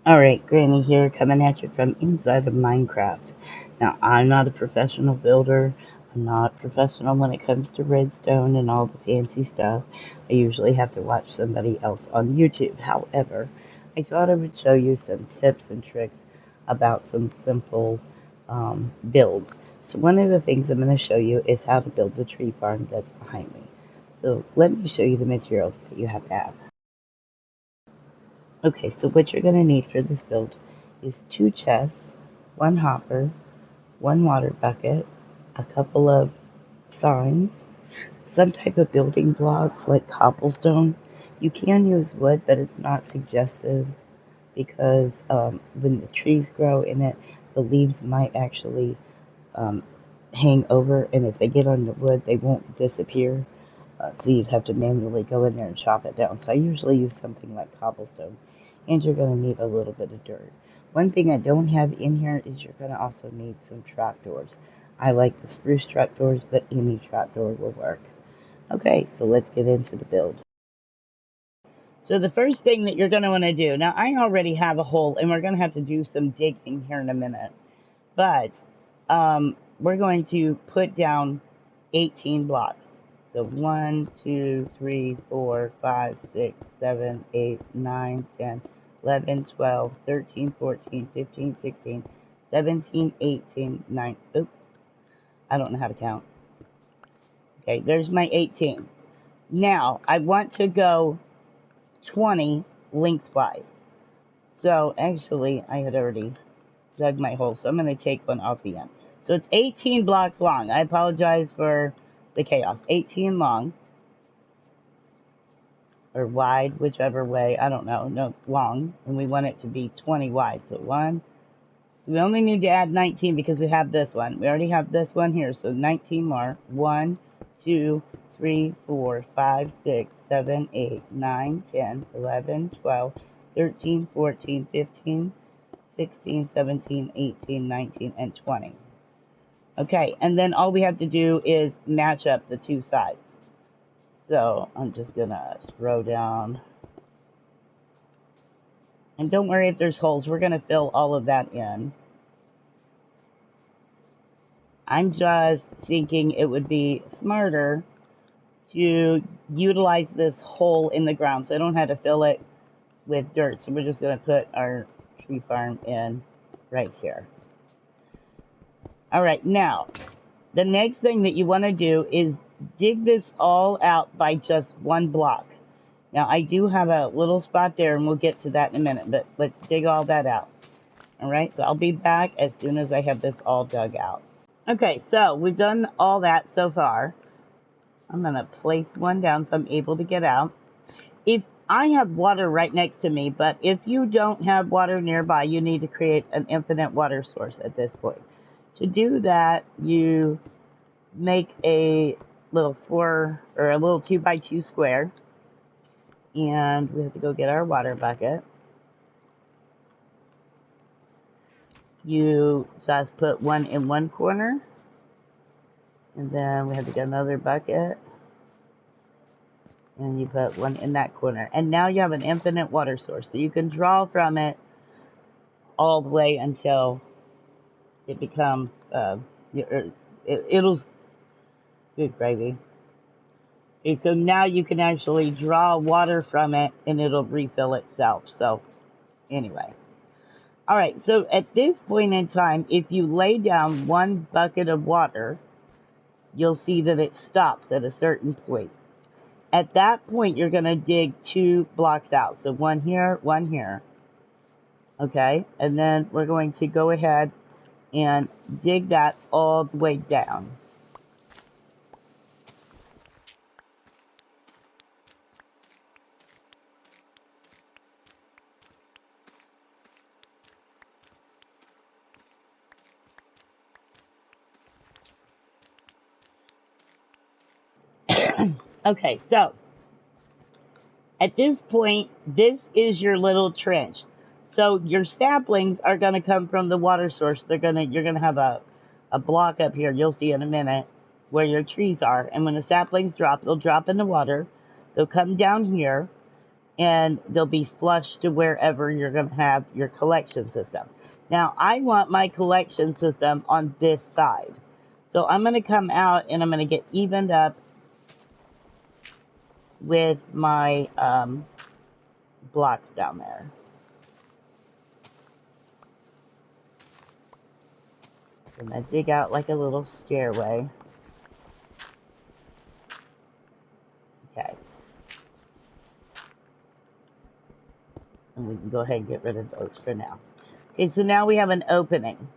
Alright, Granny here, coming at you from inside of Minecraft. Now, I'm not a professional builder. I'm not professional when it comes to redstone and all the fancy stuff. I usually have to watch somebody else on YouTube. However, I thought I would show you some tips and tricks about some simple builds. So one of the things I'm going to show you is how to build the tree farm that's behind me. So let me show you the materials that you have to have. Okay, so what you're going to need for this build is 2 chests, 1 hopper, 1 water bucket, a couple of signs, some type of building blocks like cobblestone. You can use wood, but it's not suggestive because when the trees grow in it, the leaves might actually um, hang over, and if they get on the wood, they won't disappear. So you'd have to manually go in there and chop it down. So I usually use something like cobblestone. And you're going to need a little bit of dirt. One thing I don't have in here is you're going to also need some trapdoors. I like the spruce trapdoors, but any trapdoor will work. Okay, so let's get into the build. So the first thing that you're going to want to do, now I already have a hole, and we're going to have to do some digging here in a minute. But we're going to put down 18 blocks. So 1, 2, 3, 4, 5, 6, 7, 8, 9, 10, 11, 12, 13, 14, 15, 16, 17, 18, 9. Oops, I don't know how to count. Okay, there's my 18. Now, I want to go 20 lengthwise. So, actually, I had already dug my hole, so I'm going to take one off the end. So it's 18 blocks long. I apologize for the chaos. 18 long, or wide, whichever way, I don't know. No, long, and we want it to be 20 wide. So we only need to add 19 because we have this one. We already have this one here, so 19 more. 1, 2, 3, 4, 5, 6, 7, 8, 9, 10, 11, 12, 13, 14, 15, 16, 17, 18, 19, and 20. Okay, and then all we have to do is match up the two sides. So I'm just gonna throw down. And don't worry if there's holes, we're gonna fill all of that in. I'm just thinking it would be smarter to utilize this hole in the ground so I don't have to fill it with dirt. So we're just gonna put our tree farm in right here. All right, now, the next thing that you want to do is dig this all out by just 1 block. Now, I do have a little spot there, and we'll get to that in a minute, but let's dig all that out. All right, so I'll be back as soon as I have this all dug out. Okay, so we've done all that so far. I'm going to place one down so I'm able to get out. If I have water right next to me, but if you don't have water nearby, you need to create an infinite water source at this point. To do that, you make a little 2x2 square, and we have to go get our water bucket. You just put one in one corner, and then we have to get another bucket, and you put one in that corner. And now you have an infinite water source, so you can draw from it all the way until it becomes, it'll, good gravy. Okay, so now you can actually draw water from it and it'll refill itself. So anyway. All right, so at this point in time, if you lay down 1 bucket of water, you'll see that it stops at a certain point. At that point, you're going to dig 2 blocks out. So 1 here, 1 here. Okay, and then we're going to go ahead and dig that all the way down. Okay, so at this point, this is your little trench. So your saplings are going to come from the water source. You're going to have a block up here, you'll see in a minute, where your trees are. And when the saplings drop, they'll drop in the water. They'll come down here. and they'll be flush to wherever you're going to have your collection system. Now, I want my collection system on this side. So I'm going to come out and I'm going to get evened up with my blocks down there. I'm going to dig out like a little stairway. Okay. And we can go ahead and get rid of those for now. Okay, so now we have an opening.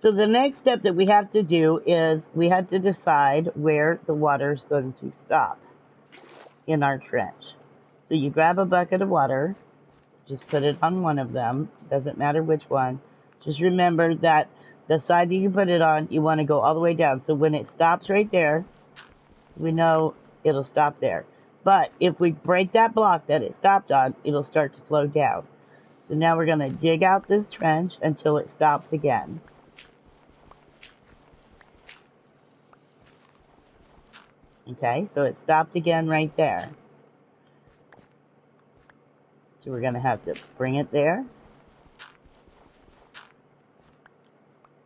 So the next step that we have to do is we have to decide where the water is going to stop in our trench. So you grab a bucket of water, just put it on one of them, doesn't matter which one. Just remember that the side that you put it on, you want to go all the way down. So when it stops right there, so we know it'll stop there. But if we break that block that it stopped on, it'll start to flow down. So now we're going to dig out this trench until it stops again. Okay, so it stopped again right there. So we're going to have to bring it there.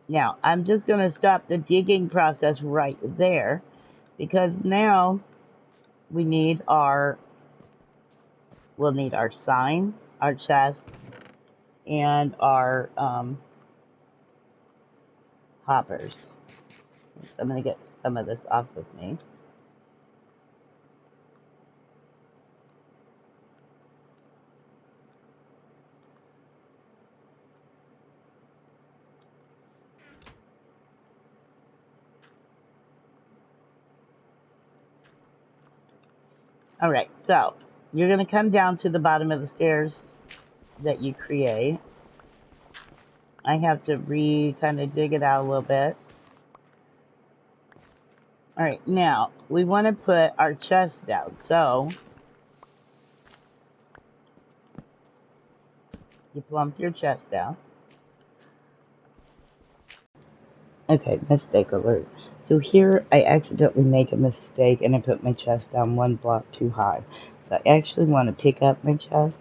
Now, I'm just going to stop the digging process right there because now we'll need our signs, our chests, and our hoppers. So I'm going to get some of this off of me. All right, so you're going to come down to the bottom of the stairs that you create. I have to kind of dig it out a little bit. All right, now we want to put our chest down. So you plump your chest down. Okay, mistake alert. So here I accidentally make a mistake and I put my chest down one block too high. So I actually want to pick up my chest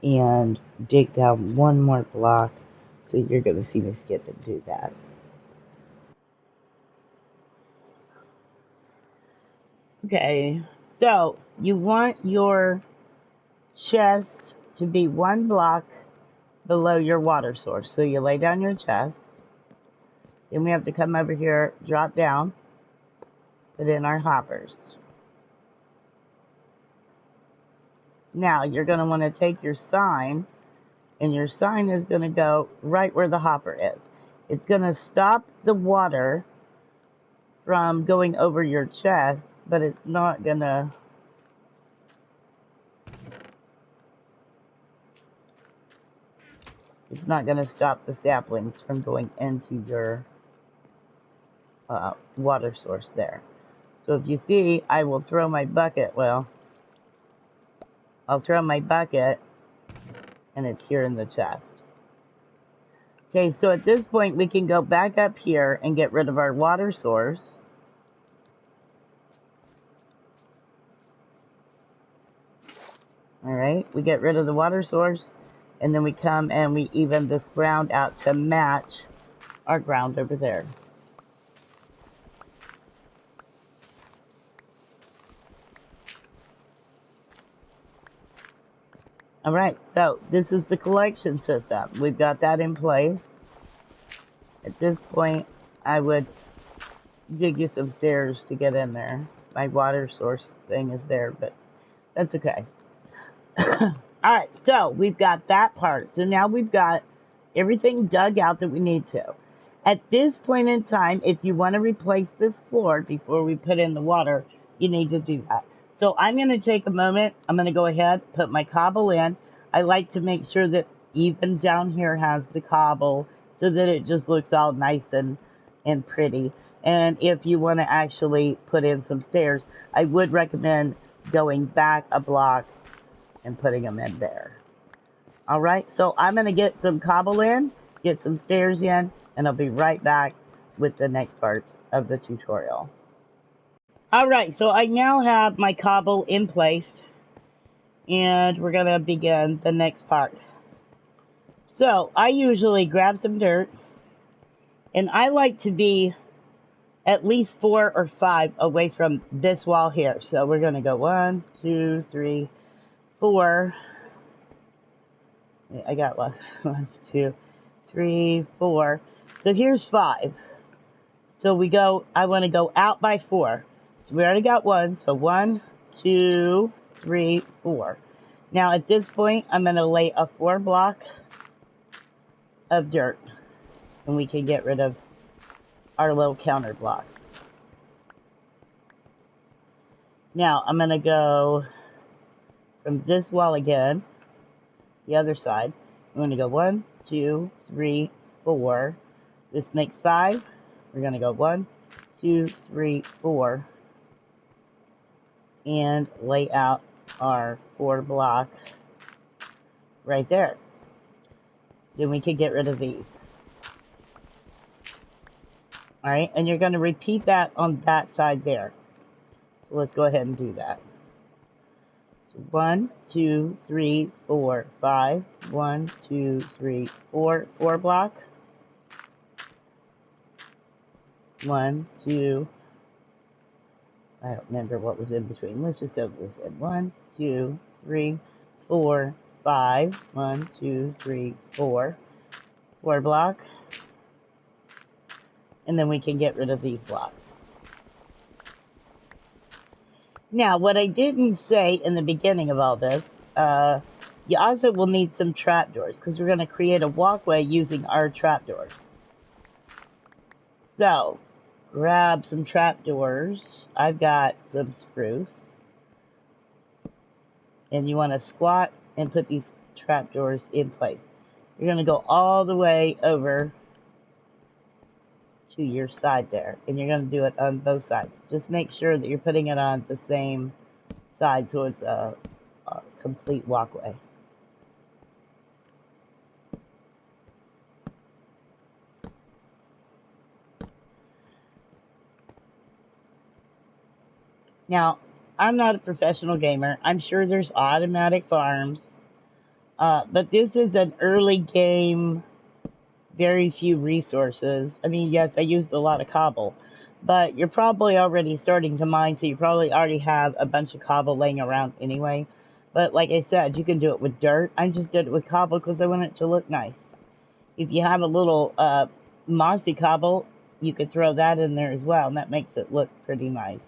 and dig down one more block. So you're going to see me skip and do that. Okay, so you want your chest to be one block below your water source. So you lay down your chest. Then we have to come over here, drop down, put in our hoppers. Now you're going to want to take your sign, and your sign is going to go right where the hopper is. It's going to stop the water from going over your chest, but it's not going to stop the saplings from going into your water source there. So if you see, I will throw my bucket, I'll throw my bucket and it's here in the chest. Okay, so at this point we can go back up here and get rid of our water source. All right, we get rid of the water source and then we come and we even this ground out to match our ground over there. All right, so this is the collection system. We've got that in place. At this point, I would dig you some stairs to get in there. My water source thing is there, but that's okay. All right, so we've got that part. So now we've got everything dug out that we need to. At this point in time, if you want to replace this floor before we put in the water, you need to do that. So I'm going to take a moment. I'm going to go ahead, put my cobble in. I like to make sure that even down here has the cobble so that it just looks all nice and pretty. And if you want to actually put in some stairs, I would recommend going back a block and putting them in there. All right, so I'm going to get some cobble in, get some stairs in, and I'll be right back with the next part of the tutorial. All right, so I now have my cobble in place, and we're going to begin the next part. So I usually grab some dirt, and I like to be at least 4 or 5 away from this wall here. So we're going to go 1, 2, 3, 4. I got less. 1, 2, 3, 4. So here's 5. So I want to go out by 4. So we already got 1. So 1, 2, 3, 4. Now at this point, I'm going to lay a 4 block of dirt. And we can get rid of our little counter blocks. Now I'm going to go from this wall again, the other side. I'm going to go 1, 2, 3, 4. This makes 5. We're going to go 1, 2, 3, 4. And lay out our 4 block right there. Then we can get rid of these. Alright, and you're going to repeat that on that side there. So let's go ahead and do that. So 1, 2, 3, 4, 5. 1, 2, 3, 4. 4 block. 1, 2. I don't remember what was in between. Let's just go with this. 1, 2, 3, 4, 5. 1, 2, 3, 4. 4 block. And then we can get rid of these blocks. Now, what I didn't say in the beginning of all this, you also will need some trapdoors, because we're going to create a walkway using our trapdoors. So, grab some trapdoors. I've got some spruce. And you want to squat and put these trapdoors in place. You're going to go all the way over to your side there, and you're going to do it on both sides. Just make sure that you're putting it on the same side so it's a complete walkway. Now, I'm not a professional gamer. I'm sure there's automatic farms, but this is an early game, very few resources. I mean, yes, I used a lot of cobble, but you're probably already starting to mine, so you probably already have a bunch of cobble laying around anyway. But like I said, you can do it with dirt. I just did it with cobble because I want it to look nice. If you have a little mossy cobble, you could throw that in there as well, and that makes it look pretty nice.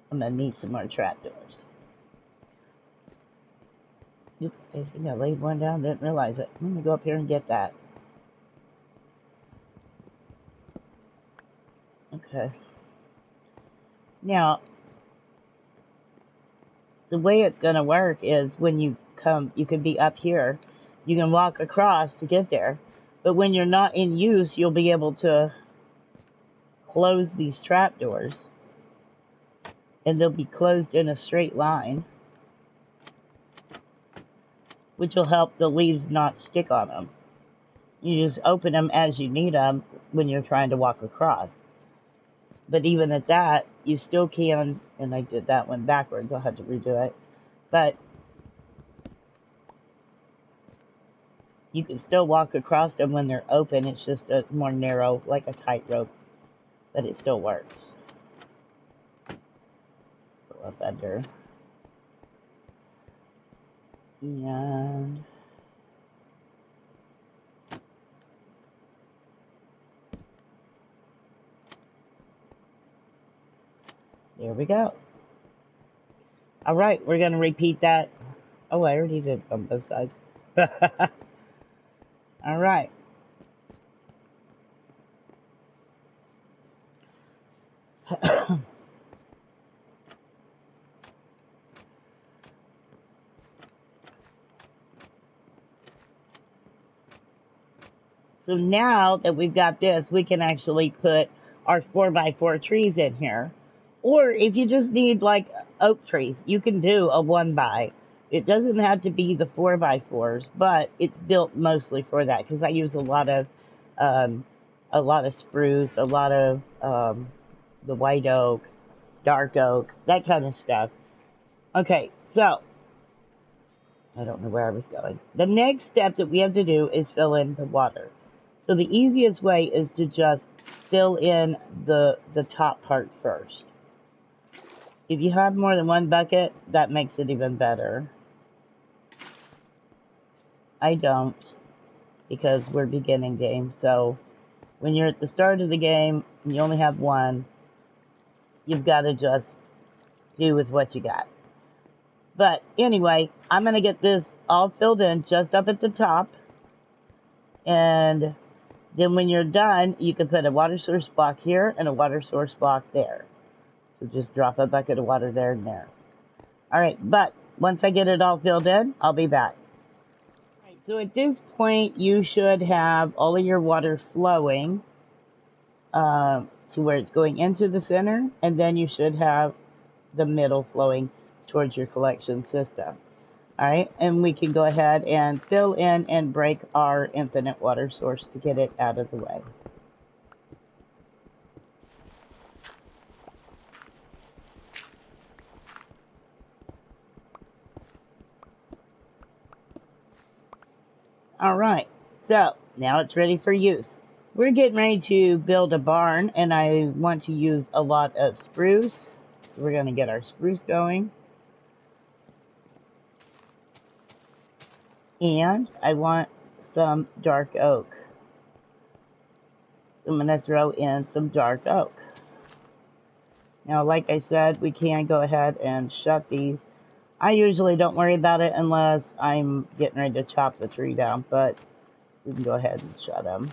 I'm going to need some more trapdoors. Oops, I think I laid one down, didn't realize it. I'm going to go up here and get that. Okay. Now, the way it's going to work is when you come, you can be up here. You can walk across to get there. But when you're not in use, you'll be able to close these trapdoors. And they'll be closed in a straight line, which will help the leaves not stick on them. You just open them as you need them when you're trying to walk across. But even at that, you still can, and I did that one backwards, I'll have to redo it, but you can still walk across them when they're open. It's just a more narrow, like a tightrope, but it still works. Go up under. And there we go. All right, we're going to repeat that. Oh, I already did on both sides. All right. So now that we've got this, we can actually put our 4x4 trees in here. Or if you just need like oak trees, you can do a 1x. It doesn't have to be the 4x4s, but it's built mostly for that because I use a lot of spruce, a lot of the white oak, dark oak, that kind of stuff. Okay, so I don't know where I was going. The next step that we have to do is fill in the water. So the easiest way is to just fill in the top part first. If you have more than one bucket, that makes it even better. I don't, because we're beginning game. So when you're at the start of the game and you only have one, you've got to just do with what you got. But anyway, I'm going to get this all filled in just up at the top. And then when you're done, you can put a water source block here and a water source block there. So just drop a bucket of water there and there. All right, but once I get it all filled in, I'll be back. All right, so at this point, you should have all of your water flowing to where it's going into the center, and then you should have the middle flowing towards your collection system. All right, and we can go ahead and fill in and break our infinite water source to get it out of the way. All right, so now it's ready for use. We're getting ready to build a barn, and I want to use a lot of spruce. So we're going to get our spruce going. And I want some dark oak. So I'm going to throw in some dark oak. Now, like I said, we can go ahead and shut these. I usually don't worry about it unless I'm getting ready to chop the tree down, but we can go ahead and shut them.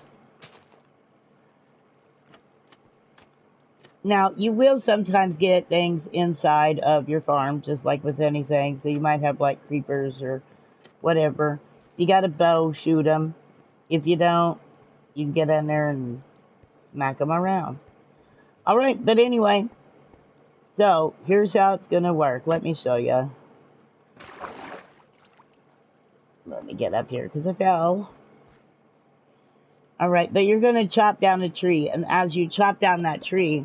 Now, you will sometimes get things inside of your farm, just like with anything. So you might have like creepers or whatever. If you got a bow, shoot them. If you don't, you can get in there and smack them around. All right, but anyway, so here's how it's going to work. Let me show you. Let me get up here because I fell. All right, but you're going to chop down a tree, and as you chop down that tree,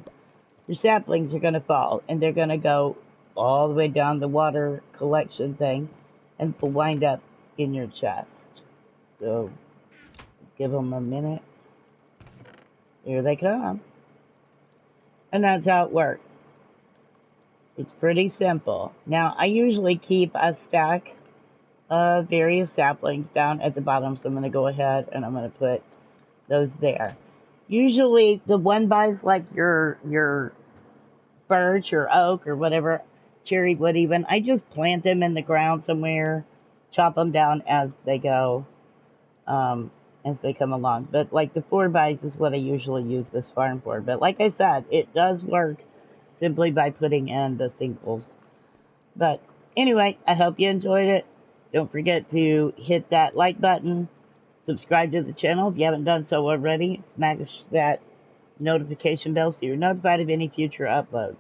your saplings are going to fall, and they're going to go all the way down the water collection thing and will wind up in your chest. So let's give them a minute. Here they come. And that's how it works. It's pretty simple. Now, I usually keep a stack of various saplings down at the bottom, so I'm going to go ahead and I'm going to put those there. Usually, the one buys like your birch or oak or whatever, cherry wood even, I just plant them in the ground somewhere, chop them down as they go, as they come along. But like the 4x is what I usually use this farm for. But like I said, it does work simply by putting in the singles. But anyway, I hope you enjoyed it. Don't forget to hit that like button, subscribe to the channel if you haven't done so already, smash that notification bell so you're notified of any future uploads.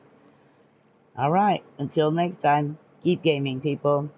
All right, until next time, keep gaming, people.